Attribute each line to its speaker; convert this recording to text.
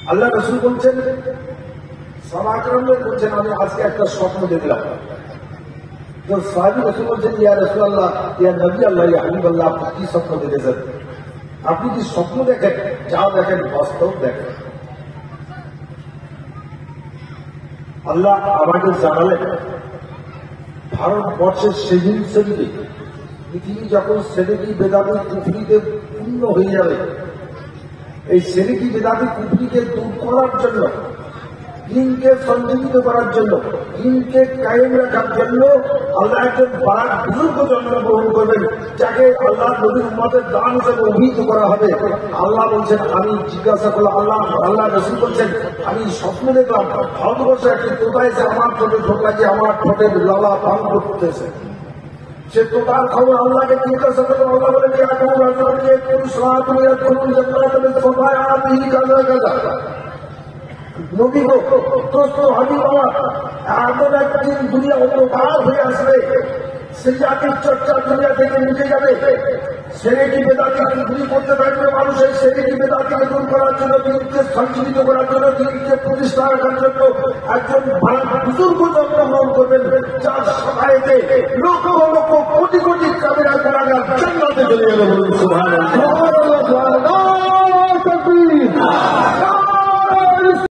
Speaker 1: আল্লাহ রাসূল বলছেন, সাহাবা কেরামরা বলছেন, আমি আজকে একটা স্বপ্ন দেখলাম। তো সাহাবী রাসূল বলছেন, ইয়া রাসূলুল্লাহ, ইয়া নবী আল্লাহ, ইয়া হাবিবাল্লাহ, আপনি কি স্বপ্ন দেখেছেন? আপনি কি স্বপ্ন দেখেন? যাও দেখেন, বাস্তব দেখেন। আল্লাহ আমাকে জানালেন, ভারতবর্ষের সেদিন সেদিকে পৃথিবী যখন সেদিকি বেদাতি কুফরিতে পূর্ণ হয়ে যাবে, এই সেদিকি বেদাতি কুফরিকে দূর করার জন্য, দিনকে সঞ্জীবিত করার জন্য, দিনকে কায়েম রাখার জন্য আল্লাহ একজন বড় বুজুর্গ জন্মগ্রহণ করবেন, যাকে আল্লাহ নবীর উম্মতের দান হিসেবে অভিহিত করা হবে। আল্লাহ বলছেন, আমি জিজ্ঞাসা করলাম, আল্লাহ রাসূল বলছেন, আমি স্বপ্ন দেখলাম ভারতবর্ষে একটি তোতা এসে আমার ঠোঁটে ঠোঁট লাগিয়ে আমার ঠোঁটের লালা পান করতেছে। সে তোতার খবর আল্লাহকে জিজ্ঞাসা করলো। আল্লাহ বলে, নবী গো, দোস্ত হাবিব আমার, এমন একদিন দুনিয়া অন্ধকার হয়ে আসবে, সেই জাতির চর্চা দুনিয়া থেকে মুছে যাবে, সেরেকি বেদাতিকে দূর করতে থাকবে মানুষ। এই সেরেকি বেদাতিকে দূর করার জন্য, দিনকে সঞ্জীবিত করার জন্য, দিনকে প্রতিষ্ঠা রাখার জন্য একজন বুজুর্গ জন্মগ্রহণ করবেন, যার সহায়তে লক্ষ লক্ষ কোটি কোটি কাবিরা গুনাহগার জান্নাতে চলে যাবে। বলুন সুবহানাল্লাহ।